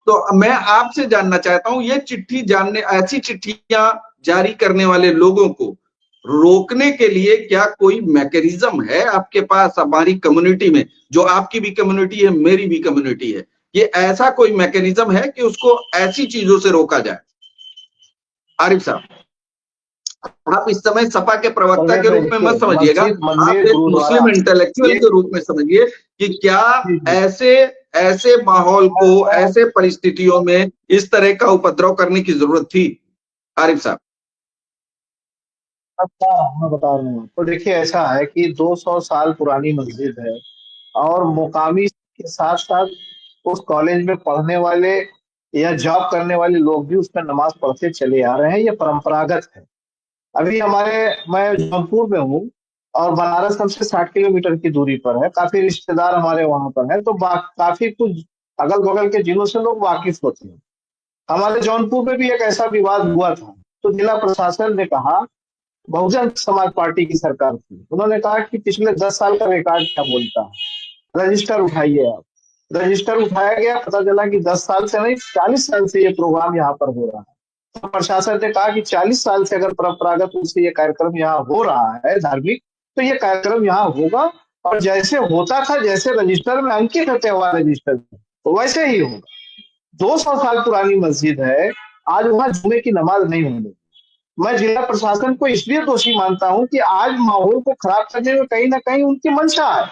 तो मैं आपसे जानना चाहता हूं, ये चिट्ठी जानने, ऐसी चिट्ठियां जारी करने वाले लोगों को रोकने के लिए क्या कोई मैकेनिज्म है आपके पास हमारी कम्युनिटी में, जो आपकी भी कम्युनिटी है मेरी भी कम्युनिटी है, ये ऐसा कोई मैकेनिज्म है कि उसको ऐसी चीजों से रोका जाए? आरिफ साहब, आप इस समय सपा के प्रवक्ता के रूप में मत समझिएगा, आप एक मुस्लिम इंटेलेक्चुअल के रूप में समझिए कि क्या ऐसे माहौल को, ऐसे परिस्थितियों में इस तरह का उपद्रव करने की जरूरत थी? आरिफ साहब, मैं बता रहा हूँ। तो देखिए, ऐसा है कि 200 साल पुरानी मस्जिद है और मुकामी के साथ साथ उस कॉलेज में पढ़ने वाले या जॉब करने वाले लोग भी उसमें नमाज पढ़ते चले आ रहे हैं। ये परंपरागत है। अभी मैं जौनपुर में हूँ और बनारस हमसे 60 किलोमीटर की दूरी पर है। काफी रिश्तेदार हमारे वहां पर है, तो काफी कुछ अगल बगल के जिलों से लोग वाकिफ होते हैं। हमारे जौनपुर में भी एक ऐसा विवाद हुआ था, तो जिला प्रशासन ने कहा, बहुजन समाज पार्टी की सरकार थी, उन्होंने कहा कि पिछले 10 साल का रिकॉर्ड क्या बोलता है, रजिस्टर उठाइए आप। रजिस्टर उठाया गया, पता चला कि 10 साल से नहीं 40 साल से ये प्रोग्राम यहाँ पर हो रहा है। तो प्रशासन ने कहा कि 40 साल से अगर परंपरागत रूप से ये कार्यक्रम यहाँ हो रहा है धार्मिक, तो ये कार्यक्रम यहाँ होगा और जैसे होता था, जैसे रजिस्टर में अंकित है त्योहार रजिस्टर में, तो वैसे ही होगा। 200 साल पुरानी मस्जिद है, आज वहां जुमे की नमाज नहीं होने। मैं जिला प्रशासन को इसलिए दोषी मानता हूं कि आज माहौल को खराब करने में कहीं ना कहीं उनकी मंशा है।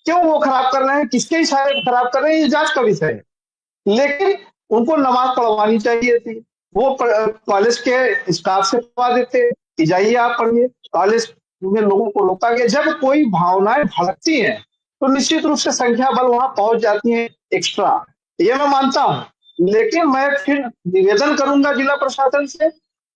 क्यों वो खराब कर रहे हैं, किसके इशारे पर खराब कर रहे हैं, ये जांच का विषय है। लेकिन उनको नमाज पढ़वानी चाहिए थी। वो कॉलेज के स्टाफ से पढ़वा देते कि जाइए आप पढ़िए। कॉलेज में लोगों को रोका गया। जब कोई भावनाएं भड़कती हैं तो निश्चित रूप से संख्या बल वहां पहुंच जाती है एक्स्ट्रा, ये मैं मानता हूं। लेकिन मैं फिर निवेदन करूंगा जिला प्रशासन से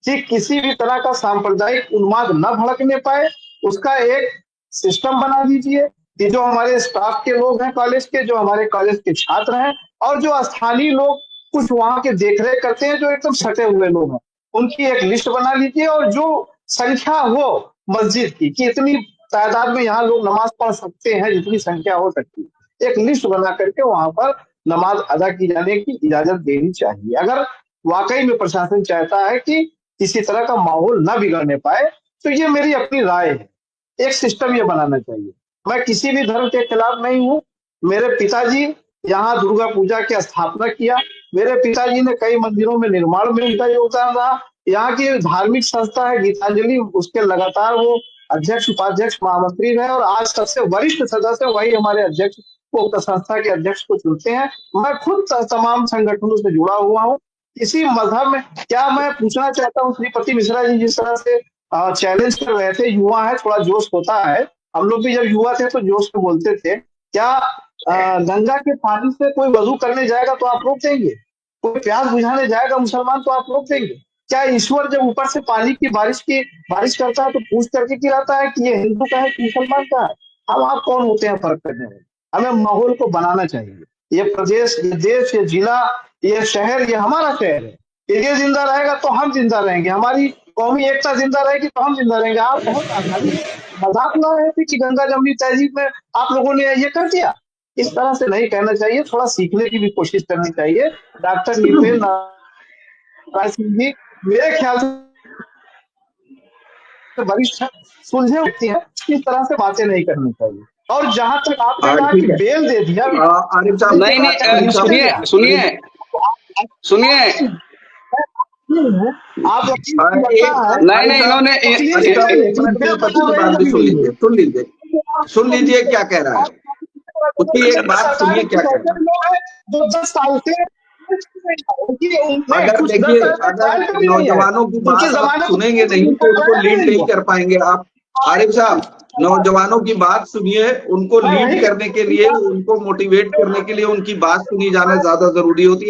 कि किसी भी तरह का सांप्रदायिक उन्माद न भड़कने पाए, उसका एक सिस्टम बना दीजिए कि जो हमारे स्टाफ के लोग हैं कॉलेज के, जो हमारे कॉलेज के छात्र हैं और जो स्थानीय लोग कुछ वहां के देखरेख करते हैं, जो एकदम सटे हुए लोग हैं, उनकी एक लिस्ट बना लीजिए। और जो संख्या हो मस्जिद की कि इतनी तादाद में यहाँ लोग नमाज पढ़ सकते हैं, जितनी संख्या हो सकती है, एक लिस्ट बना करके वहां पर नमाज अदा की जाने की इजाजत देनी चाहिए। अगर वाकई में प्रशासन चाहता है कि किसी तरह का माहौल ना बिगड़ने पाए, तो ये मेरी अपनी राय है। एक सिस्टम ये बनाना चाहिए। मैं किसी भी धर्म के खिलाफ नहीं हूँ। मेरे पिताजी यहाँ दुर्गा पूजा की स्थापना किया। मेरे पिताजी ने कई मंदिरों में निर्माण में उनका योगदान रहा। यहाँ की धार्मिक संस्था है गीतांजलि, उसके लगातार वो अध्यक्ष, उपाध्यक्ष, महामंत्री रहे और आज सबसे वरिष्ठ सदस्य वही हमारे अध्यक्ष उक्त संस्था के अध्यक्ष को चुनते हैं। मैं खुद तमाम संगठनों से जुड़ा हुआ हूँ। इसी मजहब में क्या मैं पूछना चाहता हूँ, श्रीपति मिश्रा जी जिस तरह से चैलेंज कर रहे थे, युवा है, थोड़ा जोश होता है। हम लोग भी जब युवा थे तो जोश में बोलते थे। क्या गंगा के पानी से कोई वजू करने जाएगा तो आप रोक देंगे? कोई प्यास बुझाने जाएगा मुसलमान तो आप रोक देंगे? क्या ईश्वर जब ऊपर से पानी की बारिश करता है तो पूछ करके गिराता है कि ये हिंदू का है कि मुसलमान का है? हम आप कौन होते हैं फर्क करने में? हमें माहौल को बनाना चाहिए। ये प्रदेश, ये देश, ये जिला, ये शहर, ये हमारा शहर है। ये जिंदा रहेगा तो हम जिंदा रहेंगे, हमारी कौमी एकता जिंदा रहेगी तो हम जिंदा रहेंगे। आप बहुत आसानी मजाक उड़ा रहे थे कि गंगा जमुनी तहजीब में आप लोगों ने ये कर दिया। इस तरह से नहीं कहना चाहिए, थोड़ा सीखने की भी कोशिश करनी चाहिए। डॉक्टर नितिन नारायण सिंह जी मेरे ख्याल से वरिष्ठ सुलझे व्यक्ति हैं, इस तरह से बातें नहीं करनी चाहिए। और जहां तक आपने कहा कि बेल दे दिया, नहीं, सुनिए आप नहीं, इन्होंने सुन लीजिए क्या कह रहा है। उसकी एक बात सुनिए क्या कह रहा है। 10 साल से अगर देखिए, अगर नौजवानों की बात सुनेंगे नहीं तो उनको लीड नहीं कर पाएंगे आप। आरिफ साहब, नौजवानों की बात सुनिए, उनको लीड करने के लिए, उनको मोटिवेट करने के लिए उनकी बात सुनी जाना ज्यादा जरूरी होती है।